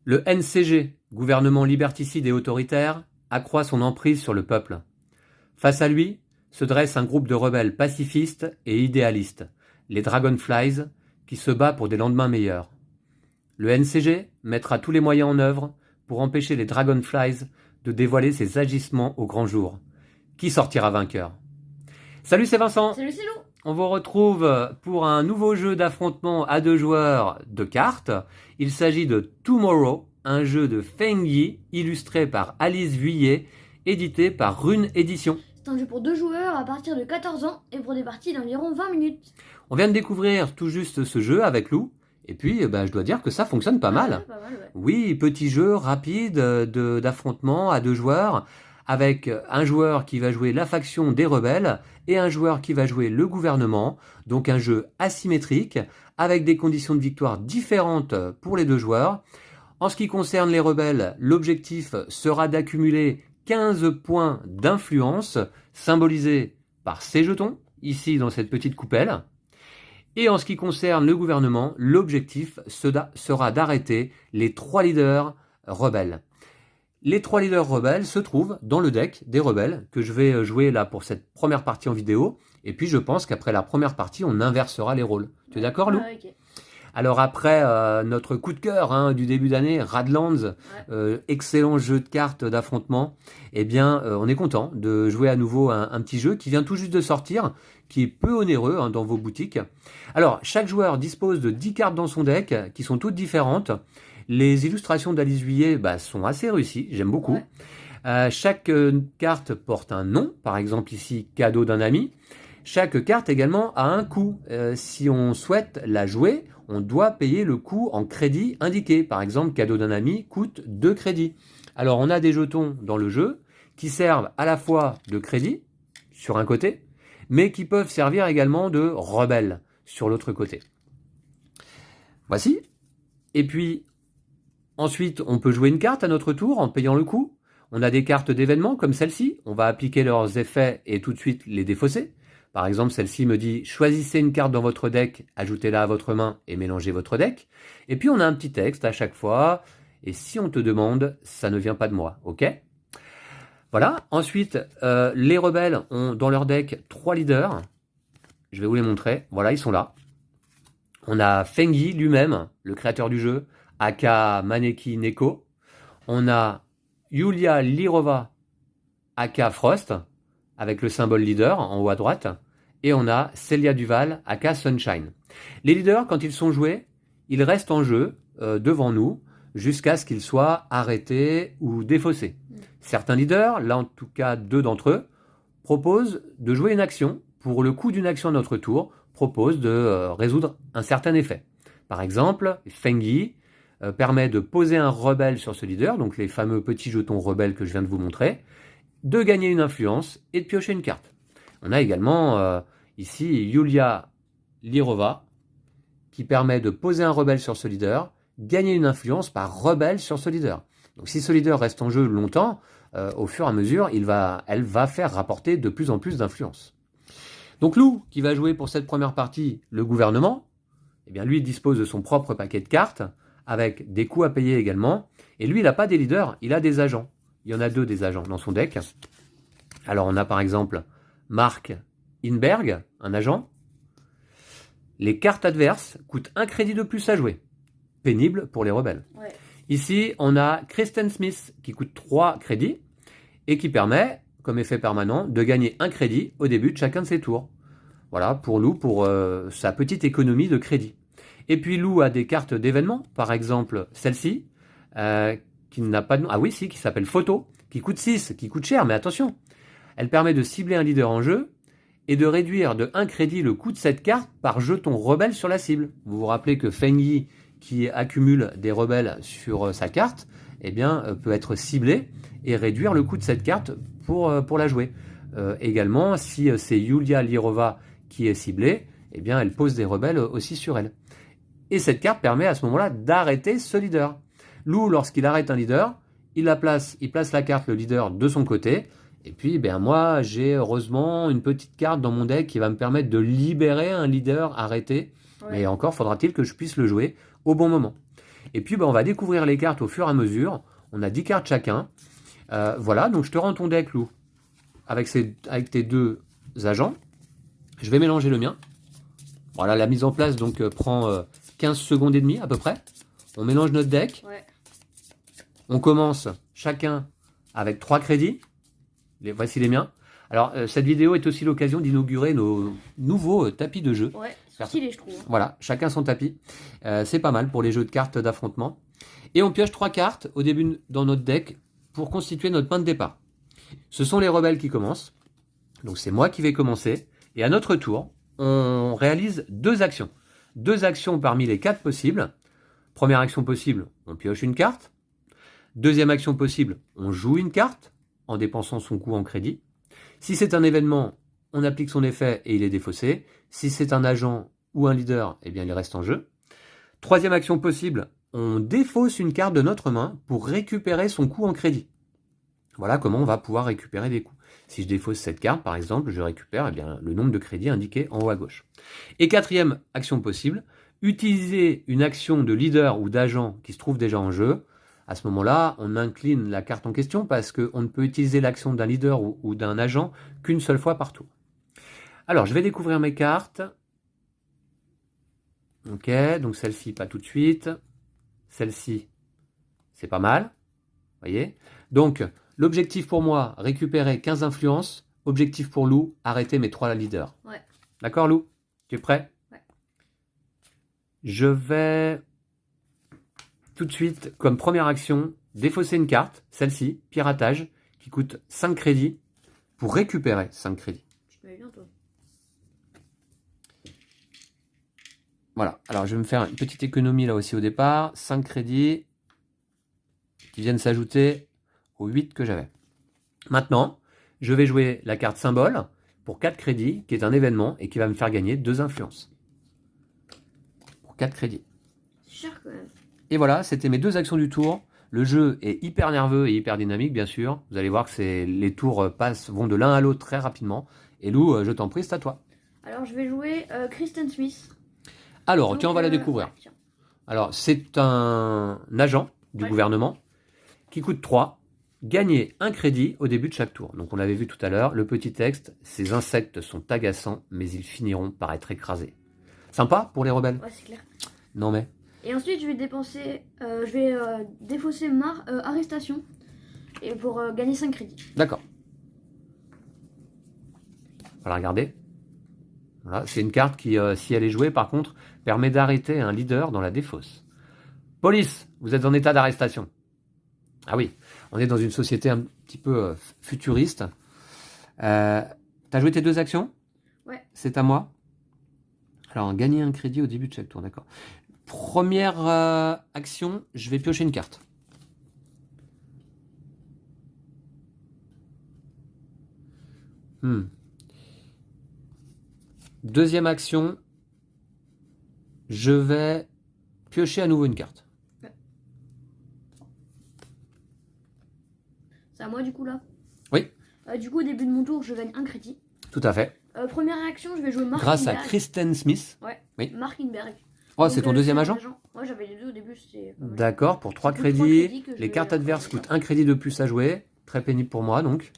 Le NCG, gouvernement liberticide et autoritaire, accroît son emprise sur le peuple. Face à lui, se dresse un groupe de rebelles pacifistes et idéalistes, les Dragonflies, qui se bat pour des lendemains meilleurs. Le NCG mettra tous les moyens en œuvre pour empêcher les Dragonflies de dévoiler ses agissements au grand jour. Qui sortira vainqueur? Salut, c'est Vincent. Salut, c'est Lou. On vous retrouve pour un nouveau jeu d'affrontement à 2 joueurs de cartes. Il s'agit de Tomorrow, un jeu de Feng Yi illustré par Alice Vuillet, édité par Rune Édition. C'est un jeu pour 2 joueurs à partir de 14 ans et pour des parties d'environ 20 minutes. On vient de découvrir tout juste ce jeu avec Lou. Et puis, je dois dire que ça fonctionne pas mal. Ouais, pas mal, ouais. Oui, petit jeu rapide d'affrontement à 2 joueurs, avec un joueur qui va jouer la faction des rebelles et un joueur qui va jouer le gouvernement. Donc un jeu asymétrique, avec des conditions de victoire différentes pour les 2 joueurs. En ce qui concerne les rebelles, l'objectif sera d'accumuler 15 points d'influence, symbolisés par ces jetons, ici dans cette petite coupelle. Et en ce qui concerne le gouvernement, l'objectif sera d'arrêter les 3 leaders rebelles. Les 3 leaders rebelles se trouvent dans le deck des rebelles que je vais jouer là pour cette première partie en vidéo. Et puis je pense qu'après la première partie, on inversera les rôles. Tu es d'accord, Lou? Ouais, ok. Alors après notre coup de cœur du début d'année, Radlands, excellent jeu de cartes d'affrontement, eh bien on est content de jouer à nouveau un petit jeu qui vient tout juste de sortir, qui est peu onéreux dans vos boutiques. Alors chaque joueur dispose de 10 cartes dans son deck, qui sont toutes différentes. Les illustrations d'Alice Vuillet sont assez réussies, j'aime beaucoup. Ouais. Chaque carte porte un nom, par exemple ici cadeau d'un ami. Chaque carte également a un coût. Si on souhaite la jouer, on doit payer le coût en crédit indiqué. Par exemple, cadeau d'un ami coûte 2 crédits. Alors on a des jetons dans le jeu qui servent à la fois de crédit sur un côté, mais qui peuvent servir également de rebelles sur l'autre côté. Voici. Et puis ensuite, on peut jouer une carte à notre tour en payant le coût. On a des cartes d'événements comme celle-ci. On va appliquer leurs effets et tout de suite les défausser. Par exemple, celle-ci me dit « Choisissez une carte dans votre deck, ajoutez-la à votre main et mélangez votre deck. » Et puis, on a un petit texte à chaque fois. Et si on te demande, ça ne vient pas de moi, ok? Voilà. Ensuite, les rebelles ont dans leur deck 3 leaders. Je vais vous les montrer. Voilà, ils sont là. On a Feng Yi lui-même, le créateur du jeu, aka Maneki Neko. On a Yulia Lirova, aka Frost, avec le symbole leader en haut à droite. Et on a Célia Duval, aka Sunshine. Les leaders, quand ils sont joués, ils restent en jeu devant nous jusqu'à ce qu'ils soient arrêtés ou défaussés. Certains leaders, là en tout cas 2 d'entre eux, proposent de jouer une action. Pour le coût d'une action à notre tour, proposent de résoudre un certain effet. Par exemple, Feng Yi permet de poser un rebelle sur ce leader, donc les fameux petits jetons rebelles que je viens de vous montrer, de gagner une influence et de piocher une carte. On a également ici Yulia Lirova qui permet de poser un rebelle sur ce leader, gagner une influence par rebelle sur ce leader. Donc si ce leader reste en jeu longtemps, au fur et à mesure, elle va faire rapporter de plus en plus d'influence. Donc Lou, qui va jouer pour cette première partie le gouvernement, eh bien lui dispose de son propre paquet de cartes, avec des coûts à payer également. Et lui, il n'a pas des leaders, il a des agents. Il y en a 2 des agents dans son deck. Alors on a par exemple Mark Inberg, un agent. Les cartes adverses coûtent 1 crédit de plus à jouer. Pénible pour les rebelles. Ouais. Ici, on a Kristen Smith qui coûte 3 crédits et qui permet, comme effet permanent, de gagner 1 crédit au début de chacun de ses tours. Voilà, pour Lou, pour sa petite économie de crédit. Et puis Lou a des cartes d'événements, par exemple celle-ci, qui n'a pas de nom. Ah oui, si, qui s'appelle Photo, qui coûte 6, qui coûte cher, mais attention. Elle permet de cibler un leader en jeu et de réduire de 1 crédit le coût de cette carte par jeton rebelle sur la cible. Vous vous rappelez que Feng Yi, qui accumule des rebelles sur sa carte, eh bien, peut être ciblé et réduire le coût de cette carte pour la jouer. Également, si c'est Yulia Lirova qui est ciblée, eh bien, elle pose des rebelles aussi sur elle. Et cette carte permet à ce moment-là d'arrêter ce leader. Lou, lorsqu'il arrête un leader, il place la carte, le leader, de son côté. Et puis, moi, j'ai heureusement une petite carte dans mon deck qui va me permettre de libérer un leader arrêté. Ouais. Mais encore, faudra-t-il que je puisse le jouer au bon moment. Et puis on va découvrir les cartes au fur et à mesure. On a 10 cartes chacun. Voilà, donc je te rends ton deck, Lou, avec tes 2 agents. Je vais mélanger le mien. Voilà, la mise en place donc prend 15 secondes et demie à peu près. On mélange notre deck. Ouais. On commence chacun avec 3 crédits. Voici les miens. Alors, cette vidéo est aussi l'occasion d'inaugurer nos nouveaux tapis de jeu. Ouais, c'est stylé, je trouve. Voilà, chacun son tapis. C'est pas mal pour les jeux de cartes d'affrontement. Et on pioche 3 cartes au début dans notre deck pour constituer notre point de départ. Ce sont les rebelles qui commencent. Donc, c'est moi qui vais commencer. Et à notre tour, on réalise 2 actions. 2 actions parmi les 4 possibles. Première action possible, on pioche une carte. Deuxième action possible, on joue une carte en dépensant son coût en crédit. Si c'est un événement, on applique son effet et il est défaussé. Si c'est un agent ou un leader, eh bien il reste en jeu. Troisième action possible, on défausse une carte de notre main pour récupérer son coût en crédit. Voilà comment on va pouvoir récupérer des coûts. Si je défausse cette carte, par exemple, je récupère le nombre de crédits indiqué en haut à gauche. Et quatrième action possible, utiliser une action de leader ou d'agent qui se trouve déjà en jeu. À ce moment-là, on incline la carte en question parce qu'on ne peut utiliser l'action d'un leader ou d'un agent qu'une seule fois par tour. Alors, je vais découvrir mes cartes. Ok, donc celle-ci, pas tout de suite. Celle-ci, c'est pas mal. Voyez. Donc, l'objectif pour moi, récupérer 15 influences. Objectif pour Lou, arrêter mes 3 leaders. Ouais. D'accord, Lou? Tu es prêt? Ouais. Je vais tout de suite, comme première action, défausser une carte, celle-ci, piratage, qui coûte 5 crédits, pour récupérer 5 crédits. Tu te mets bien, toi. Voilà, alors je vais me faire une petite économie là aussi au départ. 5 crédits qui viennent s'ajouter aux 8 que j'avais. Maintenant, je vais jouer la carte symbole pour 4 crédits, qui est un événement et qui va me faire gagner 2 influences. Pour 4 crédits. C'est cher quand même. Et voilà, c'était mes 2 actions du tour. Le jeu est hyper nerveux et hyper dynamique, bien sûr. Vous allez voir que les tours vont de l'un à l'autre très rapidement. Et Lou, je t'en prie, c'est à toi. Alors, je vais jouer Kristen Smith. Alors, Donc, tiens, on va la découvrir. ouais, tiens. Alors, c'est un agent du gouvernement qui coûte 3. Gagner un crédit au début de chaque tour. Donc, on l'avait vu tout à l'heure, le petit texte. Ces insectes sont agaçants, mais ils finiront par être écrasés. Sympa pour les rebelles? Ouais, c'est clair. Non mais... Et ensuite, je vais défausser arrestation et pour gagner 5 crédits. D'accord. On va la regarder. Voilà, c'est une carte qui, si elle est jouée, par contre, permet d'arrêter un leader dans la défausse. Police, vous êtes en état d'arrestation. Ah oui, on est dans une société un petit peu futuriste. T'as joué tes 2 actions? Ouais. C'est à moi. Alors, gagner un crédit au début de chaque tour, d'accord. Première action, je vais piocher une carte. Deuxième action, je vais piocher à nouveau une carte. C'est à moi du coup là? Oui. Du coup, au début de mon tour, je gagne un crédit. Tout à fait. Première action, je vais jouer Mark Grâce à Inberg. Kristen Smith. Ouais. Oui. Mark Inberg. Oh, c'est ton deuxième agent? Ouais, j'avais les deux au début. D'accord, pour 3 C'est pour 3 crédits. crédits que je Les vais cartes adverses regarder. coûtent un crédit de plus à jouer. Très pénible pour moi, donc.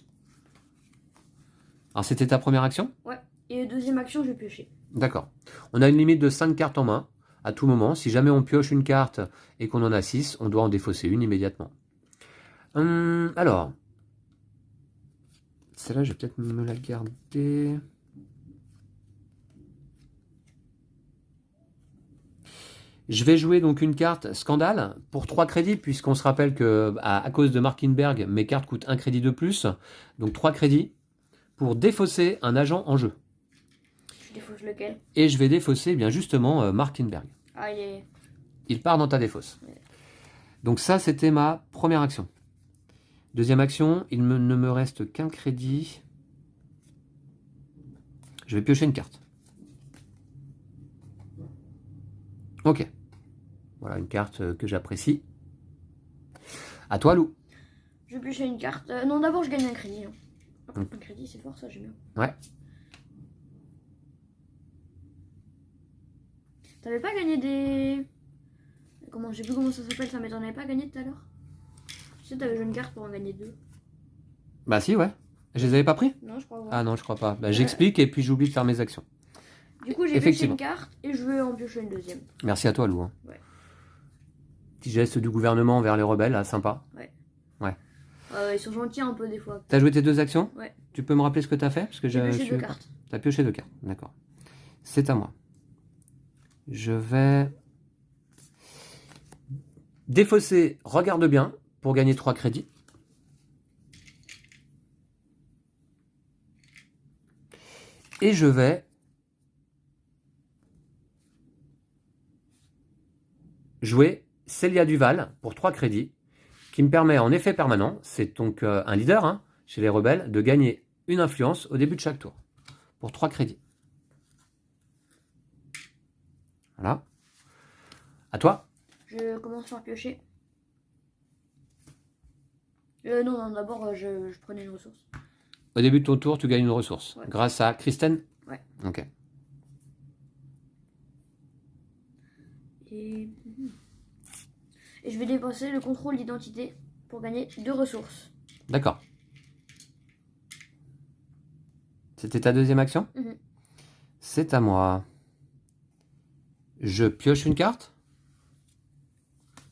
Alors, c'était ta première action? Ouais. Et deuxième action, je vais piocher. D'accord. On a une limite de 5 cartes en main, à tout moment. Si jamais on pioche une carte et qu'on en a 6, on doit en défausser une immédiatement. Alors. Celle-là, je vais peut-être me la garder. Je vais jouer donc une carte scandale pour 3 crédits, puisqu'on se rappelle que à cause de Markinberg, mes cartes coûtent un crédit de plus. Donc 3 crédits pour défausser un agent en jeu. Tu défausses lequel? Et je vais défausser bien justement Markinberg. Ah, Il part dans ta défausse. Ouais. Donc ça, c'était ma première action. Deuxième action, ne me reste qu'un crédit. Je vais piocher une carte. Ok. Voilà une carte que j'apprécie. À toi, Lou. Je vais piocher une carte. Non, d'abord, je gagne un crédit. Hein. Un crédit, c'est fort, ça, j'aime bien. Ouais. T'avais pas gagné des... comment, je sais plus comment ça s'appelle, ça m'étonnait pas gagné tout à l'heure. Tu sais, t'avais joué une carte pour en gagner 2. Bah si, ouais. Je les avais pas pris? Non, je crois pas. Ah non, je crois pas. Bah, j'explique et puis j'oublie de faire mes actions. Du coup, j'ai pioché une carte et je vais en piocher une deuxième. Merci à toi, Lou. Hein. Ouais. Petit geste du gouvernement vers les rebelles, là, sympa. Ouais. Ouais. Ils sont gentils un peu des fois. T'as joué tes 2 actions? Ouais. Tu peux me rappeler ce que t'as fait? Parce que J'ai pioché 2 cartes. T'as pioché 2 cartes, d'accord. C'est à moi. Je vais défausser, regarde bien, pour gagner 3 crédits. Et je vais jouer Célia Duval pour 3 crédits, qui me permet en effet permanent, c'est donc un leader hein, chez les rebelles, de gagner une influence au début de chaque tour, pour 3 crédits. Voilà. À toi. Je commence par piocher. Non, d'abord, je prenais une ressource. Au début de ton tour, tu gagnes une ressource. Ouais. Grâce à Kristen? Ouais. Ok. Et je vais dépenser le contrôle d'identité pour gagner 2 ressources. D'accord. C'était ta deuxième action? C'est à moi. Je pioche une carte?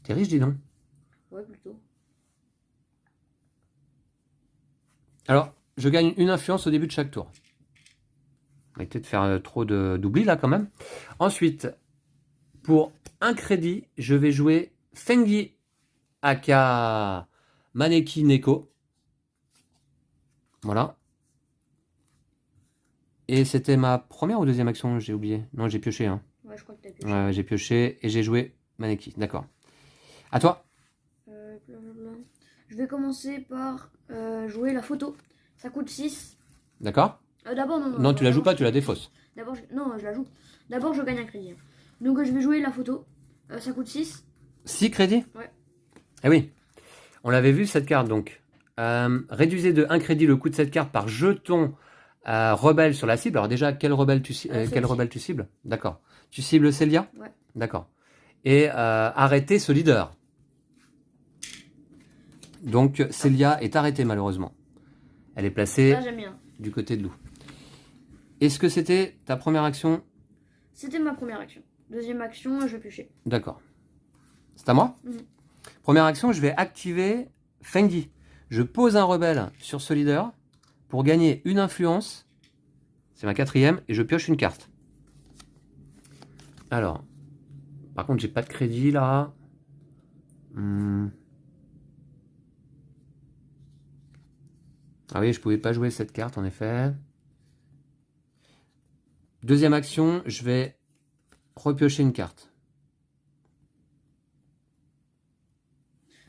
T'es riche, dis donc. Ouais, plutôt. Alors, je gagne une influence au début de chaque tour. On va peut-être faire trop d'oubli là quand même. Ensuite, pour un crédit, je vais jouer Fengi aka Maneki Neko. Voilà. Et c'était ma première ou deuxième action? J'ai oublié. Non, j'ai pioché. Hein. Ouais, je crois que t'as pioché. Ouais, j'ai pioché et j'ai joué Maneki. D'accord. À toi. Je vais commencer par jouer la photo. Ça coûte 6. D'accord. D'abord, non. Non, tu la joues pas, tu la défausses. D'abord, non, je la joue. D'abord, je gagne un crédit. Donc, je vais jouer la photo. Ça coûte 6. 6 crédits? Ouais. Eh oui. On l'avait vu cette carte donc. Réduisez de 1 crédit le coût de cette carte par jeton rebelle sur la cible. Alors déjà, quel rebelle tu cibles? D'accord. Tu cibles Célia? Ouais. D'accord. Et arrêtez ce leader. Donc Célia est arrêtée malheureusement. Elle est placée du côté de Lou. Est-ce que c'était ta première action? C'était ma première action. Deuxième action, je vais piocher. D'accord. C'est à moi? Première action, je vais activer Fengi. Je pose un rebelle sur ce leader pour gagner une influence. C'est ma 4e et je pioche une carte. Alors, par contre, j'ai pas de crédit là. Ah oui, je pouvais pas jouer cette carte en effet. Deuxième action, je vais repiocher une carte.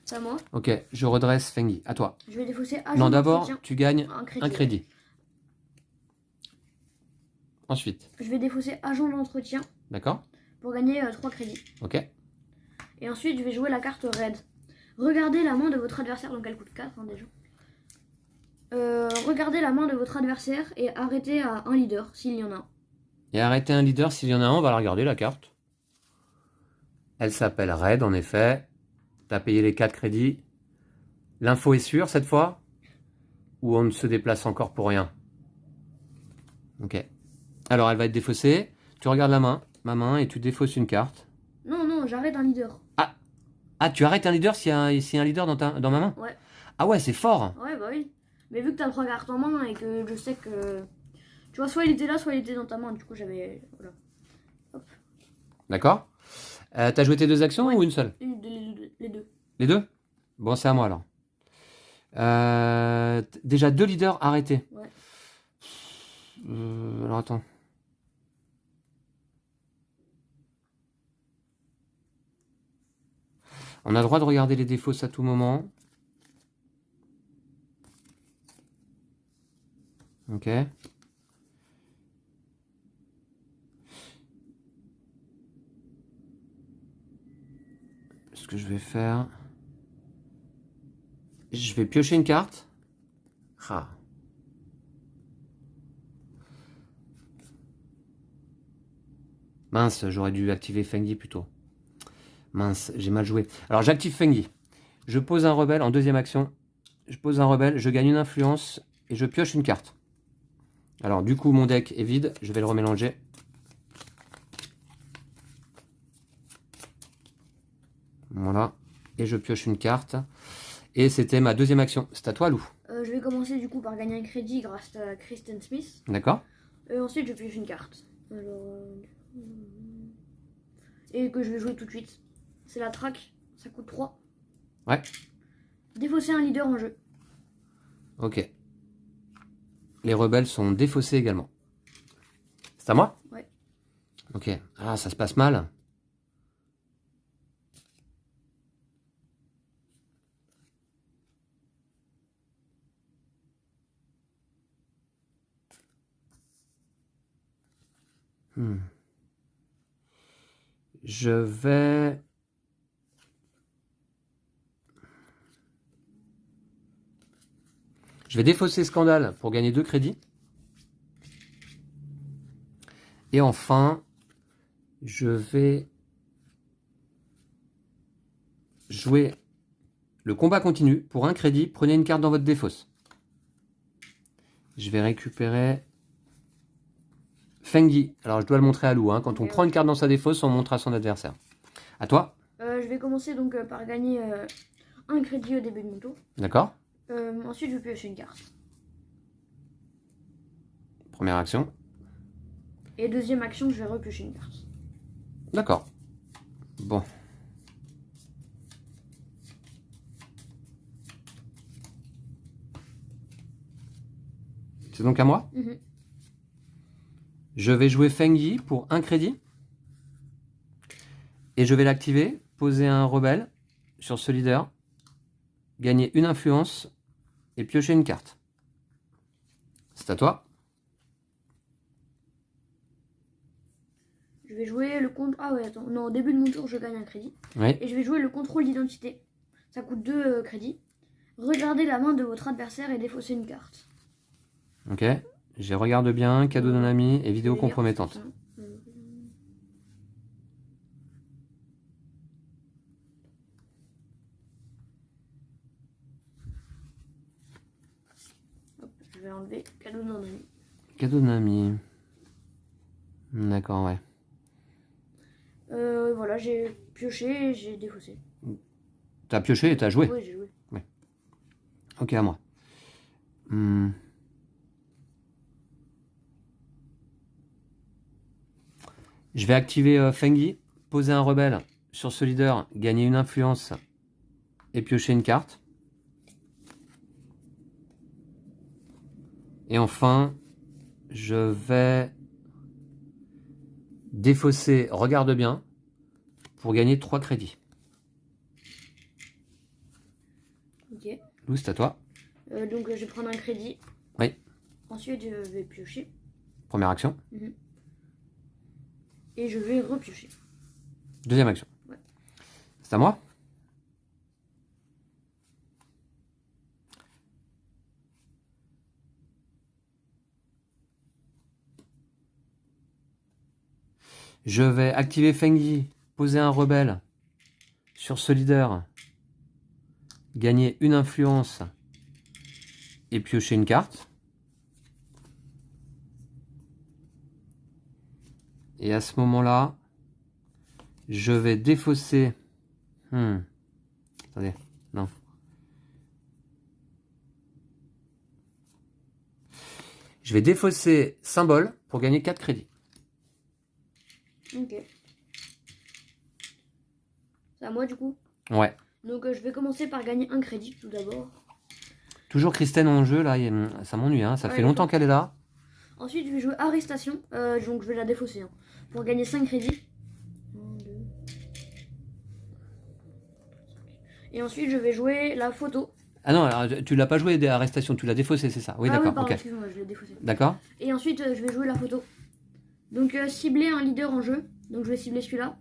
C'est à moi. Ok, je redresse Fengi. À toi. Je vais défausser agent. Non, d'abord, tu gagnes un crédit. Ensuite. Je vais défausser agent d'entretien. D'accord. Pour gagner 3 crédits. Ok. Et ensuite, je vais jouer la carte raid. Regardez la main de votre adversaire, donc elle coûte 4 hein, déjà. Regardez la main de votre adversaire et arrêtez à un leader s'il y en a un. Et arrêtez un leader s'il y en a un, on va la regarder la carte. Elle s'appelle raid en effet. Tu as payé les 4 crédits. L'info est sûre cette fois? Ou on ne se déplace encore pour rien? Ok. Alors elle va être défaussée. Tu regardes ma main, et tu défausses une carte. Non, j'arrête un leader. Ah, tu arrêtes un leader s'il y a un leader dans ma main? Ouais. Ah ouais, c'est fort. Ouais, bah oui. Mais vu que t'as 3 cartes en main et que je sais que... Tu vois, soit il était là, soit il était dans ta main. Du coup, j'avais... Voilà. Hop. D'accord. T'as joué tes 2 actions ou une seule? Les deux. Les 2? Bon, c'est à moi alors. Déjà 2 leaders arrêtés. Ouais. Alors attends. On a le droit de regarder les défauts à tout moment. Ok. Ce que je vais faire... Je vais piocher une carte. Ah. Mince, j'aurais dû activer Fengi plutôt. Mince, j'ai mal joué. Alors j'active Fengi. Je pose un rebelle en deuxième action. Je pose un rebelle, je gagne une influence et je pioche une carte. Alors du coup mon deck est vide, je vais le remélanger. Voilà, et je pioche une carte. Et c'était ma deuxième action. C'est à toi, Lou. Je vais commencer du coup par gagner un crédit grâce à Kristen Smith. D'accord. Ensuite, je pioche une carte. Alors, et que je vais jouer tout de suite. C'est la traque, ça coûte 3. Ouais. Défausser un leader en jeu. Ok. Les rebelles sont défaussés également. C'est à moi? Ouais. Ok. Ah, ça se passe mal. Je vais... Je vais défausser Scandale pour gagner 2 crédits. Et enfin, je vais jouer le combat continu. Pour 1 crédit, prenez une carte dans votre défausse. Je vais récupérer Fengi. Alors, je dois le montrer à Lou. Hein. Quand on prend une carte dans sa défausse, on montre à son adversaire. À toi? Je vais commencer donc par gagner un crédit au début de mon tour. D'accord. Ensuite, je vais piocher une carte. Première action. Et deuxième action, je vais repiocher une carte. D'accord. Bon. C'est donc à moi? Je vais jouer Fengi pour 1 crédit. Et je vais l'activer, poser un rebelle sur ce leader, gagner une influence et piocher une carte. C'est à toi. Je vais jouer le contrôle... Ah ouais, attends. Non, au début de mon tour, je gagne un crédit. Oui. Et je vais jouer le contrôle d'identité. Ça coûte 2 crédits. Regardez la main de votre adversaire et défausser une carte. Ok. J'ai regarde bien, cadeau d'un ami et vidéo compromettante. Hop, je vais enlever cadeau d'un ami. Cadeau d'un ami. D'accord, ouais. Voilà, j'ai pioché et j'ai défaussé. T'as pioché et t'as joué? Oui, j'ai joué. Ouais. Ok, à moi. Je vais activer Fengi, poser un rebelle sur ce leader, gagner une influence et piocher une carte. Et enfin, je vais défausser, regarde bien, pour gagner 3 crédits. Ok. Lou, c'est à toi. Donc je vais prendre un crédit. Oui. Ensuite, je vais piocher. Première action. Et je vais repiocher. Deuxième action. Ouais. C'est à moi. Je vais activer Fengi, poser un rebelle sur ce leader, gagner une influence et piocher une carte. Et à ce moment-là, je vais défausser... Attendez, non. Je vais défausser Symbole pour gagner 4 crédits. Ok. C'est à moi du coup. Ouais. Donc je vais commencer par gagner un crédit tout d'abord. Toujours Kristen en jeu, là, ça m'ennuie, hein. Ça fait longtemps qu'elle est là. Ensuite, je vais jouer Arrestation, donc je vais la défausser, hein, pour gagner 5 crédits. 1, 2. Et ensuite, je vais jouer la photo. Ah non, alors, tu l'as pas joué des arrestations, tu l'as défaussé, c'est ça? Oui, d'accord, oui, pardon, ok. excuse-moi, je l'ai défaussé. D'accord. Et ensuite, je vais jouer la photo. Donc, cibler un leader en jeu. Donc, je vais cibler celui-là.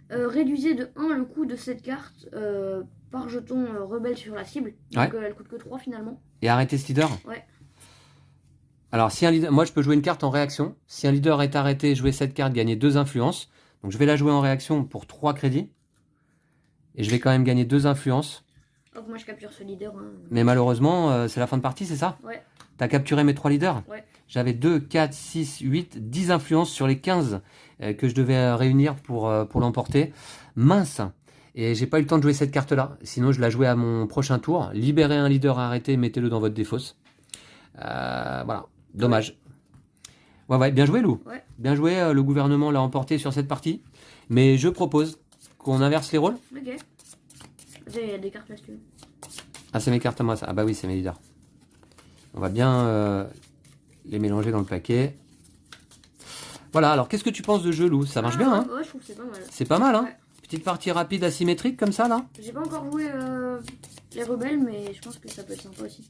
Réduisez de 1 le coût de cette carte par jeton rebelle sur la cible. Donc, elle coûte que 3 finalement. Et arrêter ce leader? Ouais. Alors, si un leader, moi je peux jouer une carte en réaction. Si un leader est arrêté, jouer cette carte, gagner 2 influences. Donc je vais la jouer en réaction pour 3 crédits. Et je vais quand même gagner 2 influences. Donc moi je capture ce leader. Hein. Mais malheureusement, c'est la fin de partie, c'est ça? Ouais. T'as capturé mes 3 leaders? Ouais. J'avais 2, 4, 6, 8, 10 influences sur les 15 que je devais réunir pour l'emporter. Mince! Et j'ai pas eu le temps de jouer cette carte-là. Sinon, je la jouais à mon prochain tour. Libérez un leader arrêté, mettez-le dans votre défausse. Voilà. Dommage. Ouais, bien joué, Lou. Ouais. Bien joué, le gouvernement l'a emporté sur cette partie. Mais je propose qu'on inverse les rôles. Ok. Il y a des cartes là, si tu veux. Ah, c'est mes cartes à moi, ça. Ah bah oui, c'est mes leaders. On va bien les mélanger dans le paquet. Voilà, alors qu'est-ce que tu penses de jeu, Lou? Ça marche bien, hein? Ouais, je trouve que c'est pas mal. C'est pas mal, hein? Ouais. Petite partie rapide, asymétrique, comme ça, là? J'ai pas encore joué les rebelles, mais je pense que ça peut être sympa aussi.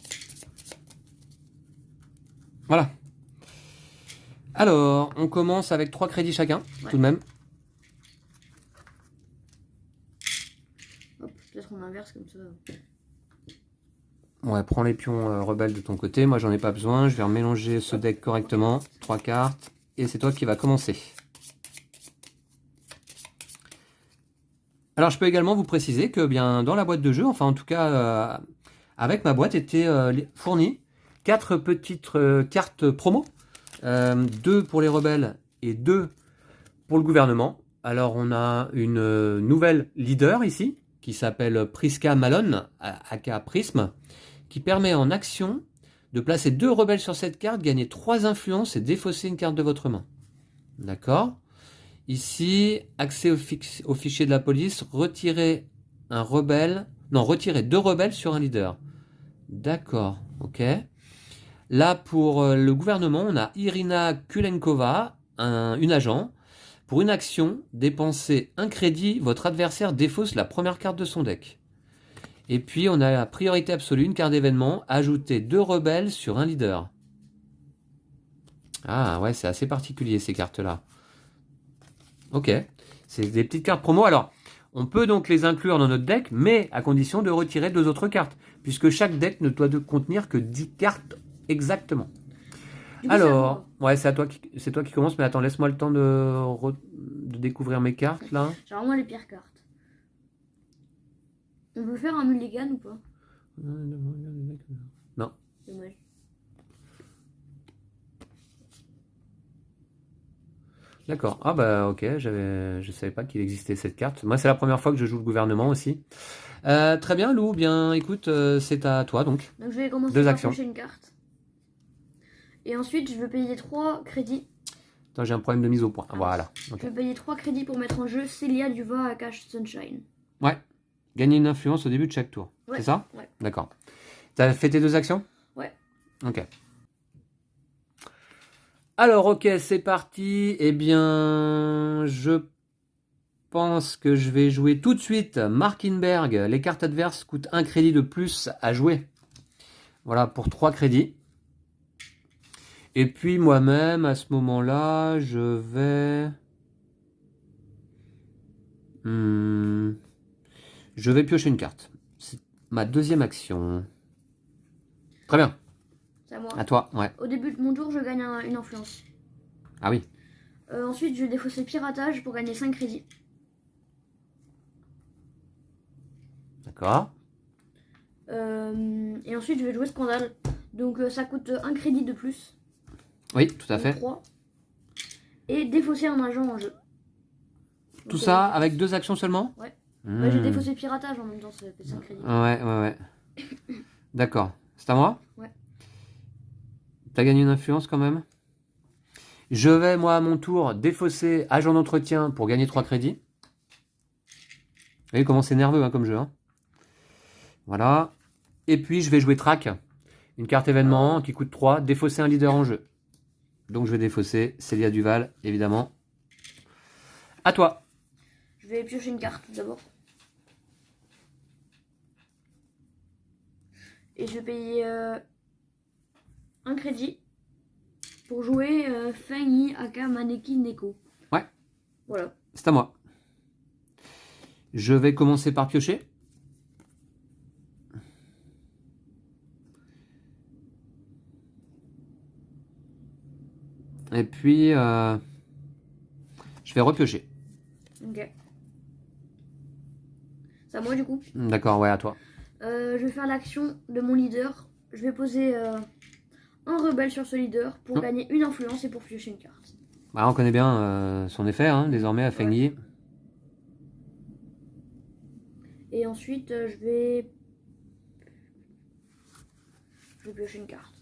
Voilà. Alors, on commence avec 3 crédits chacun, tout de même. Hop, peut-être on inverse comme ça. Ouais, prends les pions rebelles de ton côté. Moi, j'en ai pas besoin. Je vais remélanger ce deck correctement. 3 cartes. Et c'est toi qui vas commencer. Alors, je peux également vous préciser que bien dans la boîte de jeu, enfin en tout cas avec ma boîte, étaient fournies 4 petites cartes promo. 2 pour les rebelles et 2 pour le gouvernement. Alors, on a une nouvelle leader ici, qui s'appelle Priska Malone, aka Prism, qui permet en action de placer 2 rebelles sur cette carte, gagner 3 influences et défausser une carte de votre main. D'accord? Ici, accès au fichier de la police, retirer un rebelle, non, retirer 2 rebelles sur un leader. D'accord, ok. Là, pour le gouvernement, on a Irina Kulenkova, une agent. Pour une action, dépensez un crédit, votre adversaire défausse la première carte de son deck. Et puis, on a la priorité absolue, une carte d'événement, ajouter 2 rebelles sur un leader. Ah ouais, c'est assez particulier ces cartes-là. Ok, c'est des petites cartes promo. Alors, on peut donc les inclure dans notre deck, mais à condition de retirer 2 autres cartes, puisque chaque deck ne doit contenir que 10 cartes exactement. Alors, ouais, c'est toi qui commence, mais attends, laisse-moi le temps de découvrir mes cartes, là. J'ai vraiment les pires cartes. On peut faire un mulligan ou pas? Non. Dommage. D'accord. Ah bah ok, je savais pas qu'il existait cette carte. Moi, c'est la première fois que je joue le gouvernement aussi. Très bien, Lou. Bien, écoute, c'est à toi donc. Donc je vais commencer par piocher une carte. Et ensuite, je veux payer 3 crédits. Attends, j'ai un problème de mise au point. Voilà. Okay. Je veux payer 3 crédits pour mettre en jeu Celia Duva à Cash Sunshine. Ouais. Gagner une influence au début de chaque tour. Ouais. C'est ça? Ouais. D'accord. T'as fait tes 2 actions? Ouais. Ok. Alors, ok, c'est parti. Eh bien, je pense que je vais jouer tout de suite Markinberg. Les cartes adverses coûtent 1 crédit de plus à jouer. Voilà, pour 3 crédits. Et puis, moi-même, à ce moment-là, je vais... Je vais piocher une carte. C'est ma 2e action. Très bien. C'est à moi. À toi, ouais. Au début de mon tour, je gagne une influence. Ah oui. Ensuite, je vais défausser piratage pour gagner 5 crédits. D'accord. Et ensuite, je vais jouer scandale. Donc, ça coûte 1 crédit de plus. Oui, tout à fait. 3. Et défausser un agent en jeu. Donc, tout ça avec 2 actions seulement? Ouais. Bah, j'ai défaussé piratage en même temps, ça fait 5 crédits. Ouais. D'accord. C'est à moi? Ouais. T'as gagné une influence quand même? Je vais, moi, à mon tour, défausser agent d'entretien pour gagner 3 crédits. Vous voyez comment c'est nerveux hein, comme jeu. Hein. Voilà. Et puis, je vais jouer track. Une carte événement qui coûte 3. Défausser un leader en jeu. Donc, je vais défausser Célia Duval, évidemment. À toi. Je vais piocher une carte tout d'abord. Et je vais payer 1 crédit pour jouer Fengi Aka Maneki Neko. Ouais. Voilà. C'est à moi. Je vais commencer par piocher. Et puis, je vais repiocher. Ok. Ça D'accord, ouais, à toi. Je vais faire l'action de mon leader. Je vais poser un rebelle sur ce leader pour gagner une influence et pour piocher une carte. Bah, on connaît bien son effet, hein, désormais, à Feng Yi. Ouais. Et ensuite, je vais piocher une carte.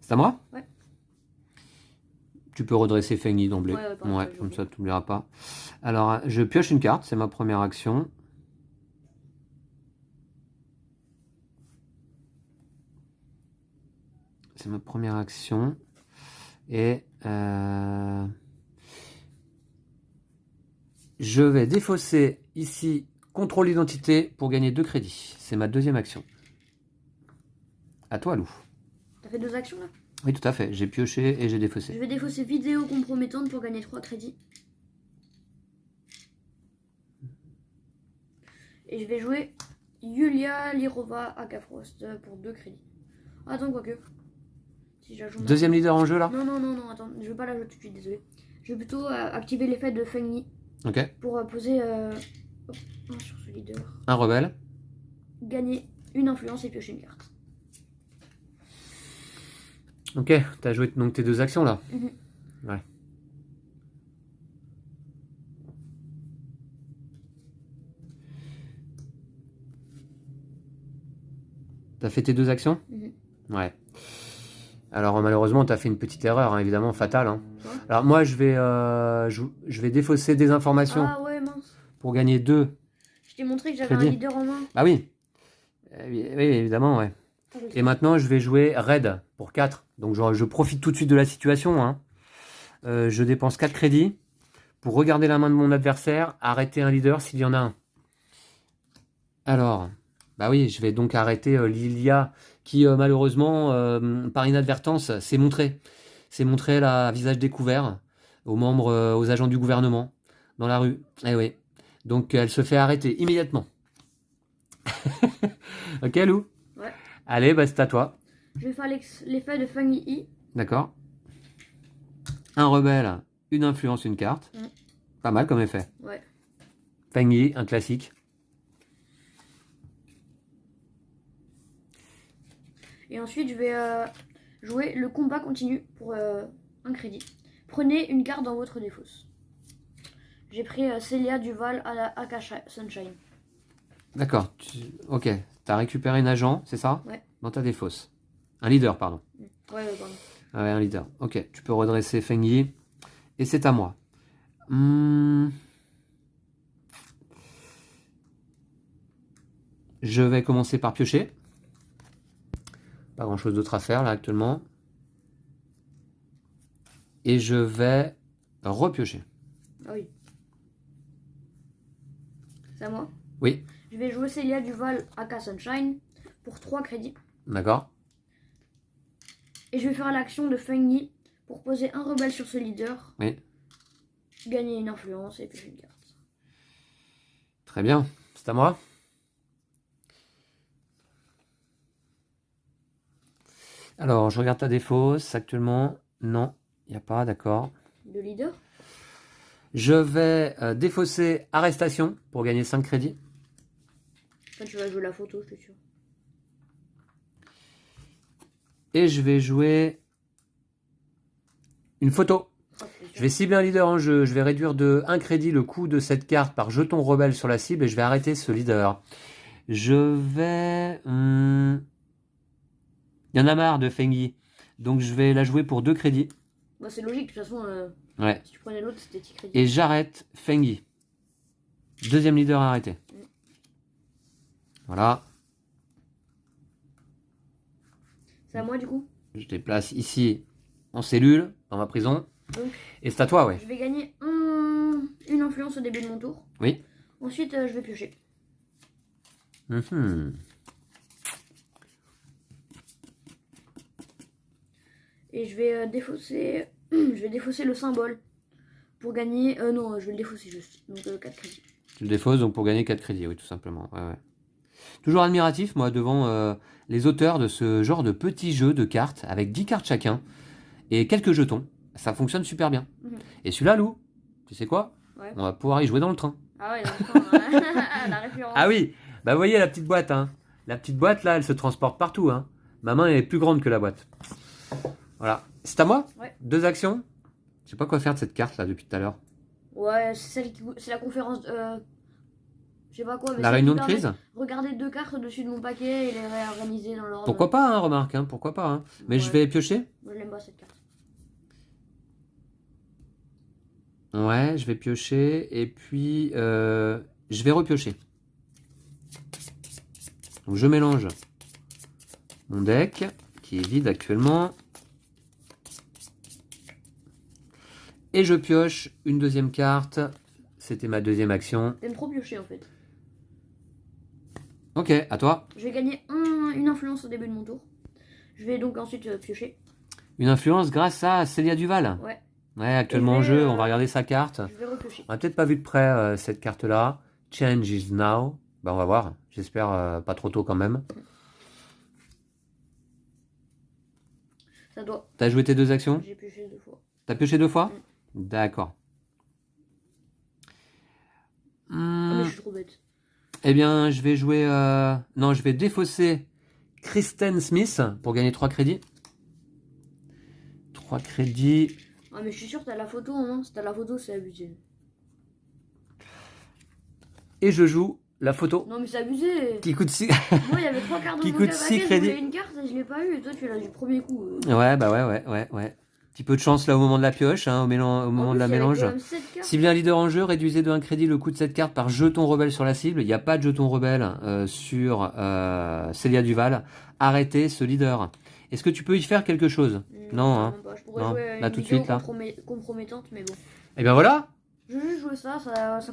C'est à moi? Ouais. Tu peux redresser Feng Yi d'emblée. Ouais, comme ça, tu n'oublieras pas. Alors, je pioche une carte, c'est ma première action. C'est ma première action. Et je vais défausser ici contrôle d'identité pour gagner 2 crédits. C'est ma deuxième action. À toi, Lou. T'as fait 2 actions là? Oui, tout à fait. J'ai pioché et j'ai défaussé. Je vais défausser vidéo compromettante pour gagner 3 crédits. Et je vais jouer Yulia Lirova Akafrost pour 2 crédits. Attends, quoique. Si j'ajoute. Deuxième leader en jeu là? Non, attends. Je vais pas la jouer tout de suite, désolé. Je vais plutôt activer l'effet de Feng Yi. Ok. Pour poser un sur ce leader. Un rebelle. Gagner une influence et piocher une carte. Ok, t'as joué donc tes 2 actions là. Ouais. T'as fait tes 2 actions? Ouais. Alors malheureusement, t'as fait une petite erreur, hein, évidemment, fatale. Hein. Ouais. Alors moi, je vais défausser des informations pour gagner 2. Je t'ai montré que j'avais un leader en main. Ah oui. Oui, évidemment, ouais. Et maintenant, je vais jouer raid pour 4. Donc je profite tout de suite de la situation. Hein. Je dépense 4 crédits pour regarder la main de mon adversaire, arrêter un leader s'il y en a un. Alors, bah oui, je vais donc arrêter Lilia qui malheureusement, par inadvertance, s'est montré la visage découvert aux membres, aux agents du gouvernement dans la rue. Eh oui. Donc elle se fait arrêter immédiatement. Ok, Lou? Ouais. Allez, bah c'est à toi. Je vais faire l'effet de Feng Yi. D'accord. Un rebelle, une influence, une carte. Pas mal comme effet. Ouais. Feng Yi, un classique. Et ensuite, je vais jouer le combat continu pour un crédit. Prenez une carte dans votre défausse. J'ai pris Célia Duval à la Akasha Sunshine. D'accord. Ok. T'as récupéré un agent, c'est ça? Ouais. Dans ta défausse. Un leader, pardon. Ouais, pardon. Ah ouais, un leader. Ok. Tu peux redresser Feng Yi. Et c'est à moi. Je vais commencer par piocher. Pas grand chose d'autre à faire là actuellement. Et je vais repiocher. Ah oui. C'est à moi? Oui. Je vais jouer Célia Duval Aka Sunshine pour 3 crédits. D'accord. Et je vais faire l'action de Feng Yi pour poser un rebelle sur ce leader. Oui. Gagner une influence et puis une carte. Très bien. C'est à moi. Alors, je regarde ta défausse actuellement. Non, il n'y a pas, d'accord. De leader? Je vais défausser arrestation pour gagner 5 crédits. Enfin, tu vas jouer la photo, je suis sûr. Et je vais jouer une photo. Je vais cibler un leader en jeu. Je vais réduire de 1 crédit le coût de cette carte par jeton rebelle sur la cible et je vais arrêter ce leader. Je vais... Il y en a marre de Feng Yi. Donc je vais la jouer pour 2 crédits. Bah, c'est logique, de toute façon, ouais. Si tu prenais l'autre, c'était 10 crédits. Et j'arrête Feng Yi. Deuxième leader arrêté. Voilà. C'est à moi du coup? Je déplace ici en cellule, dans ma prison. Donc, et c'est à toi, ouais. Je vais gagner une influence au début de mon tour. Oui. Ensuite, je vais piocher. Et je vais défausser le symbole pour gagner... non, je vais le défausser juste. Donc 4 crédits. Tu le défausses donc pour gagner 4 crédits, oui, tout simplement. Ouais, ouais. Toujours admiratif, moi, devant les auteurs de ce genre de petits jeux de cartes avec 10 cartes chacun et quelques jetons. Ça fonctionne super bien. Et celui-là, Lou, tu sais quoi? Ouais. On va pouvoir y jouer dans le train. Ah ouais, dans le train, la référence. Ah oui, bah vous voyez la petite boîte, hein. La petite boîte là, elle se transporte partout, hein. Ma main elle est plus grande que la boîte. Voilà. C'est à moi? Ouais. 2 actions. Je sais pas quoi faire de cette carte là depuis tout à l'heure. Ouais, c'est la conférence. Je sais pas quoi. Mais La réunion de crise? Regarder 2 cartes au-dessus de mon paquet et les réorganiser dans l'ordre. Pourquoi pas, hein, remarque, hein, pourquoi pas. Hein. Mais ouais. je vais piocher. Moi, je l'aime pas cette carte. Ouais, je vais piocher et puis je vais repiocher. Donc je mélange mon deck qui est vide actuellement. Et je pioche une deuxième carte. C'était ma deuxième action. T'aimes trop piocher en fait. Ok, à toi. Je vais gagner une influence au début de mon tour. Je vais donc ensuite piocher. Une influence grâce à Célia Duval. Ouais. Ouais, actuellement en jeu, on va regarder sa carte. Je vais repiocher. On n'a peut-être pas vu de près cette carte-là. Change is now. Bah, on va voir. J'espère pas trop tôt quand même. Ça doit. T'as joué tes 2 actions? J'ai pioché 2 fois. T'as pioché 2 fois? D'accord. Ah, mais je suis trop bête. Eh bien, je vais jouer... Non, je vais défausser Kristen Smith pour gagner 3 crédits. 3 crédits. Ah, mais je suis sûr que t'as la photo, non? Si t'as la photo, c'est abusé. Et je joue la photo. Non, mais c'est abusé. Qui coûte 6... Moi, il y avait 3 cartes dans qui mon coûte paquet, 6 je crédits. voulais une carte et je l'ai pas eu. Et toi, tu l'as du premier coup. Ouais, bah ouais. Petit peu de chance là au moment de la pioche, hein, au moment de la mélange. Si bien leader en jeu, réduisez de 1 crédit le coût de cette carte par jeton rebelle sur la cible. Il n'y a pas de jeton rebelle sur Célia Duval. Arrêtez ce leader. Est-ce que tu peux y faire quelque chose? Non, hein. Je pourrais Non, jouer là une tout de vidéo suite là. compromettante, mais bon. Et bien voilà. Je vais juste jouer ça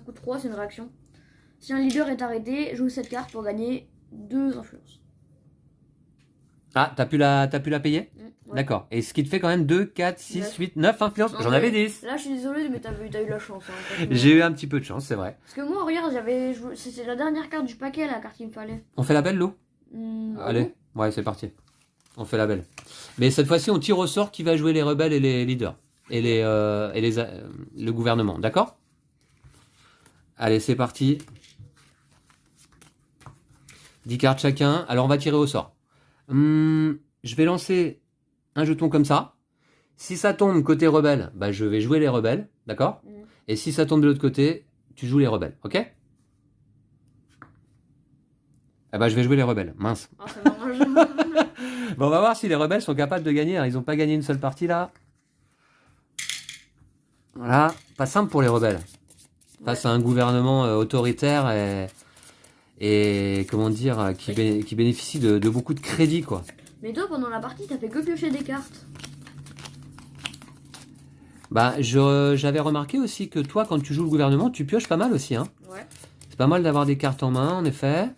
coûte 3, c'est une réaction. Si un leader est arrêté, joue cette carte pour gagner 2 influences. Ah, t'as pu la payer? Ouais. D'accord. Et ce qui te fait quand même 2, 4, 6, 8, 9 influences. J'en avais 10. Là, je suis désolée, mais t'as eu la chance. Hein, J'ai eu un petit peu de chance, c'est vrai. Parce que moi, regarde, c'était la dernière carte du paquet, la carte qu'il me fallait. On fait la belle, Lou? Allez, ouais, c'est parti. On fait la belle. Mais cette fois-ci, on tire au sort qui va jouer les rebelles et les leaders. Et le gouvernement, d'accord? Allez, c'est parti. 10 cartes chacun. Alors, on va tirer au sort. Je vais lancer un jeton comme ça. Si ça tombe côté rebelle, bah, je vais jouer les rebelles, d'accord? Et si ça tombe de l'autre côté, tu joues les rebelles, ok? Ah bah, je vais jouer les rebelles, mince. Oh, ça m'arrange. Bon, on va voir si les rebelles sont capables de gagner. Ils n'ont pas gagné une seule partie là. Voilà, pas simple pour les rebelles. Face à un gouvernement autoritaire et comment dire, qui bénéficie de beaucoup de crédit, quoi. Mais toi, pendant la partie, t'as fait que piocher des cartes. Bah, j'avais remarqué aussi que toi, quand tu joues le gouvernement, tu pioches pas mal aussi, hein. Ouais. C'est pas mal d'avoir des cartes en main, en effet.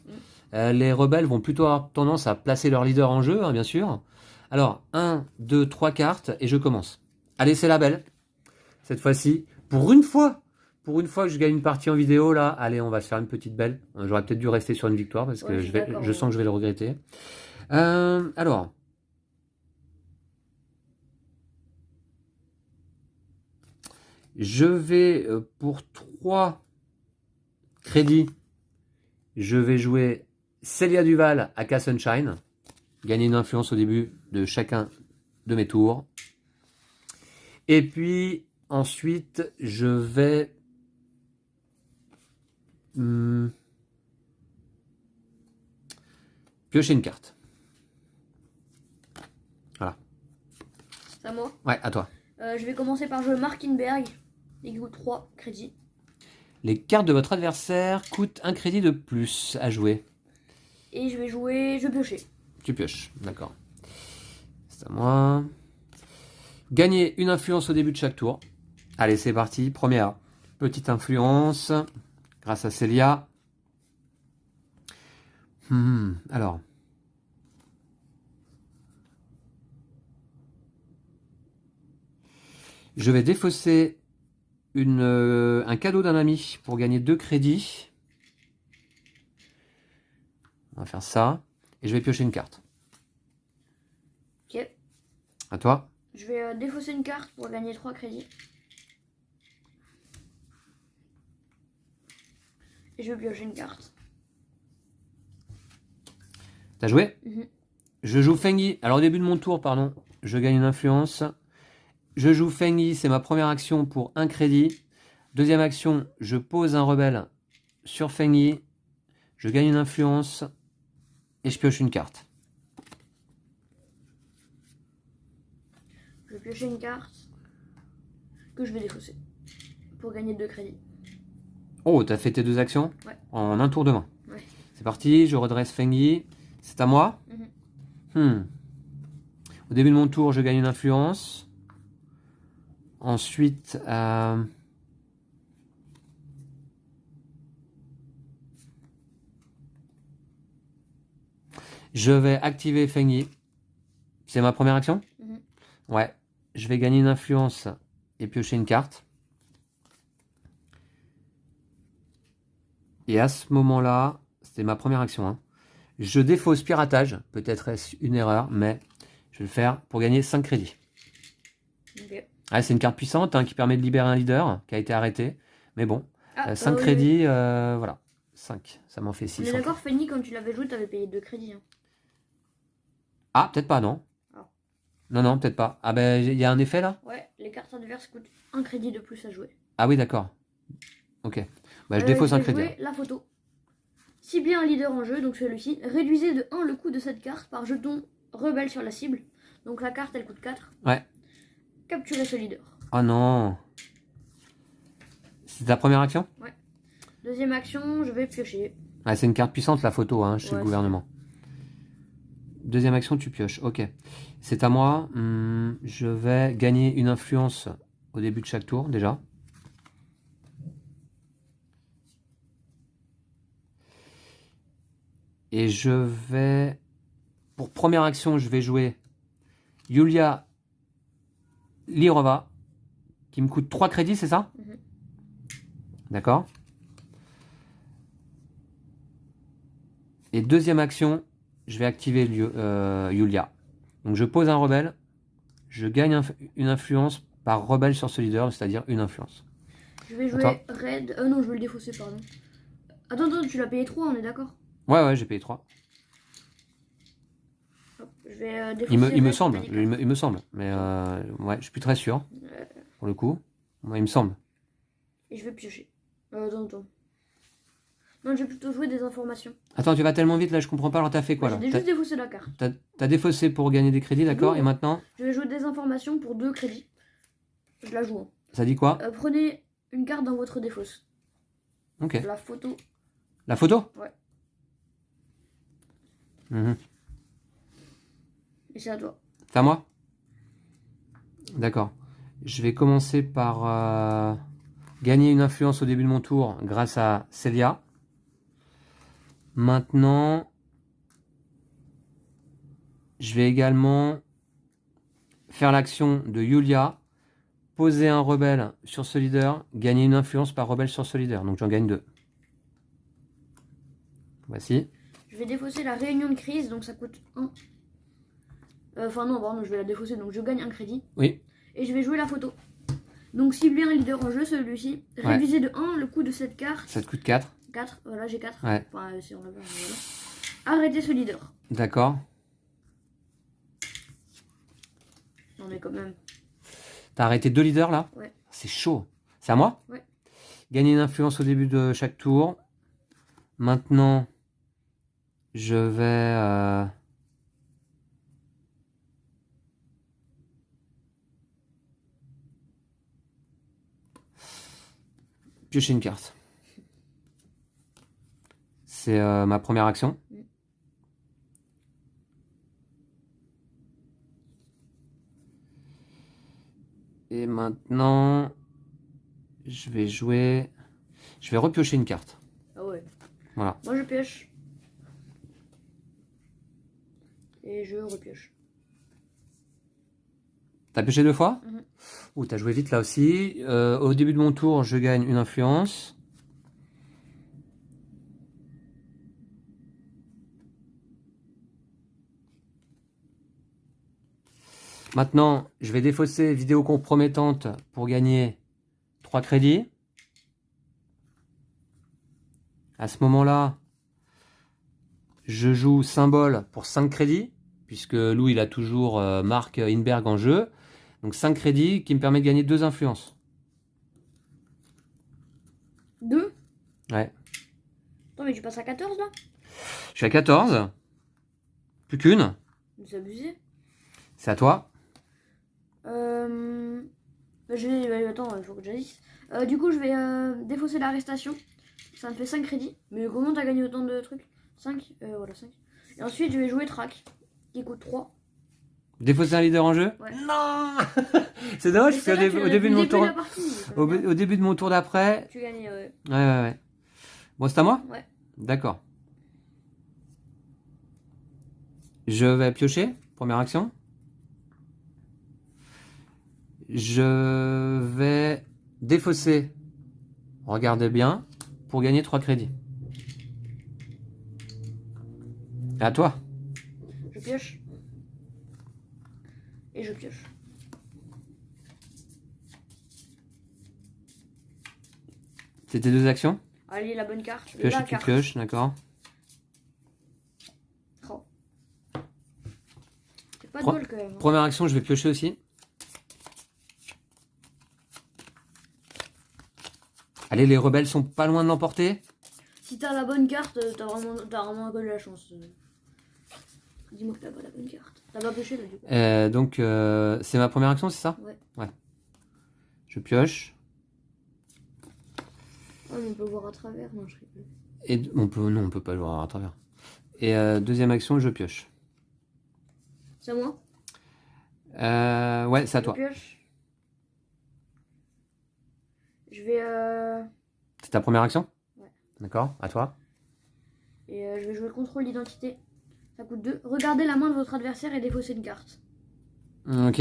Les rebelles vont plutôt avoir tendance à placer leur leader en jeu, hein, bien sûr. Alors, 1, 2, 3 cartes, et je commence. Allez, c'est la belle. Cette fois-ci, pour une fois que je gagne une partie en vidéo, là, allez, on va se faire une petite belle. J'aurais peut-être dû rester sur une victoire, parce que je sens que je vais le regretter. Alors... Je vais, pour 3 crédits, je vais jouer Célia Duval à Sunshine. Gagner une influence au début de chacun de mes tours. Et puis, ensuite, je vais... piocher une carte. Voilà. C'est à moi? Ouais, à toi. Je vais commencer par jouer Markinberg. Il coûte 3 crédits. Les cartes de votre adversaire coûtent 1 crédit de plus à jouer. Et je vais piocher. Tu pioches, d'accord. C'est à moi. Gagner une influence au début de chaque tour. Allez, c'est parti. Première petite influence grâce à Célia. Alors. Je vais défausser un cadeau d'un ami pour gagner 2 crédits. On va faire ça. Et je vais piocher une carte. Ok. À toi. Je vais défausser une carte pour gagner 3 crédits. Et je vais piocher une carte. T'as joué? Je joue Feng Yi. Alors au début de mon tour, pardon, je gagne une influence. Je joue Feng Yi, c'est ma première action pour un crédit. Deuxième action, je pose un rebelle sur Feng Yi. Je gagne une influence et je pioche une carte. Je vais piocher une carte que je vais défausser pour gagner 2 crédits. Oh, t'as fait tes 2 actions? Ouais. En un tour de main. Ouais. C'est parti, je redresse Feng Yi. C'est à moi? Au début de mon tour, je gagne une influence. Ensuite, je vais activer Feng Yi. C'est ma première action? Ouais. Je vais gagner une influence et piocher une carte. Et à ce moment-là, c'était ma première action. Hein. Je défausse piratage. Peut-être est-ce une erreur, mais je vais le faire pour gagner 5 crédits. Okay. Ouais, c'est une carte puissante hein, qui permet de libérer un leader qui a été arrêté. Mais bon, 5 crédits, voilà. 5, ça m'en fait 6. On est d'accord, Feng Yi, quand tu l'avais joué, tu avais payé 2 crédits. Hein. Ah, peut-être pas, non. Non, peut-être pas. Ah ben, il y a un effet là? Ouais, les cartes adverses coûtent 1 crédit de plus à jouer. Ah oui, d'accord. Ok. Bah, je défausse un crédit. Jouer la photo. Ciblez un leader en jeu, donc celui-ci. Réduisez de 1 le coût de cette carte par jeton rebelle sur la cible. Donc la carte, elle coûte 4. Ouais. Capturez ce leader. Oh non. C'est ta première action? Ouais. Deuxième action, je vais piocher. Ah, c'est une carte puissante la photo hein, chez le gouvernement. Deuxième action, tu pioches. Ok. C'est à moi. Je vais gagner une influence au début de chaque tour déjà. Et je vais... Pour première action, je vais jouer Yulia Lirova, qui me coûte 3 crédits, c'est ça? D'accord. Et deuxième action, je vais activer Yulia. Donc je pose un rebelle, je gagne une influence par rebelle sur ce leader, c'est-à-dire une influence. Je vais jouer Red... non, je vais le défausser, pardon. Attends, tu l'as payé 3, on est d'accord? Ouais, j'ai payé 3. Hop, je vais défausser il me semble, mais ouais, je suis plus très sûr, pour le coup. Moi, il me semble. Et je vais piocher. Attends. Non, je vais plutôt jouer des informations. Attends, tu vas tellement vite, là, je comprends pas, alors t'as fait quoi, là? J'ai juste défaussé la carte. T'as défaussé pour gagner des crédits, d'accord? Et maintenant? Je vais jouer des informations pour 2 crédits. Je la joue. Hein. Ça dit quoi? Prenez une carte dans votre défausse. Ok. La photo. La photo? Ouais. Et c'est à toi. C'est à moi? D'accord. Je vais commencer par gagner une influence au début de mon tour grâce à Celia. Maintenant, je vais également faire l'action de Yulia, poser un rebelle sur ce leader, gagner une influence par rebelle sur ce leader. Donc j'en gagne 2. Voici. Je vais défausser la réunion de crise, donc ça coûte 1. Enfin non, pardon, je vais la défausser, donc je gagne un crédit. Oui. Et je vais jouer la photo. Donc cibler un leader en jeu, celui-ci. Réduisez de 1 le coût de cette carte. Ça te coûte 4. 4, voilà, j'ai 4. Ouais. Enfin, si on l'a pas, voilà. Arrêtez ce leader. D'accord. On est quand même... T'as arrêté 2 leaders là? Ouais. C'est chaud. C'est à moi? Ouais. Gagner une influence au début de chaque tour. Maintenant, je vais... piocher une carte. C'est ma première action. Et maintenant, je vais jouer... Je vais repiocher une carte. Ah ouais. Voilà. Moi je pioche. Et je repioche. T'as pioché 2 fois? Ouh, t'as joué vite là aussi. Au début de mon tour, je gagne une influence. Maintenant, je vais défausser vidéo compromettante pour gagner 3 crédits. À ce moment-là, je joue symbole pour 5 crédits, puisque Lou, il a toujours Mark Inberg en jeu. Donc 5 crédits qui me permettent de gagner 2 influences. 2? Ouais. Attends, mais tu passes à 14 là? Je suis à 14. Plus qu'une. C'est abusé. C'est à toi. Attends, il faut que j'agisse. Du coup, je vais défausser l'arrestation. Ça me fait 5 crédits. Mais comment t'as gagné autant de trucs? 5? Voilà, 5. Et ensuite, je vais jouer track, qui coûte 3. Défausser un leader en jeu? Ouais. Non. C'est dommage, parce qu'au début de mon tour... Au début de mon tour d'après... Tu gagnes, ouais. Ouais. Bon, c'est à moi? Ouais. D'accord. Je vais piocher. Première action. Je vais défausser. Regardez bien. Pour gagner 3 crédits. À toi. Je pioche. Et je pioche. C'était 2 actions. Allez, la bonne carte. Tu pioches et tu pioches, d'accord. Oh. C'est pas de bol quand même. Hein. Première action, je vais piocher aussi. Allez, les rebelles sont pas loin de l'emporter. Si t'as la bonne carte, t'as vraiment que de la chance. Dis-moi que t'as pas la bonne carte. T'as pas pioché là du coup. Donc, c'est ma première action, c'est ça? Ouais. Je pioche. Oh, mais on peut voir à travers. Non, je rigole. Et on peut pas le voir à travers. Et deuxième action, je pioche. C'est à moi? Ouais, c'est à toi. Je pioche. Je vais... C'est ta première action? Ouais. D'accord, à toi. Et je vais jouer le contrôle d'identité. Ça coûte 2. Regardez la main de votre adversaire et défausser une carte. Ok,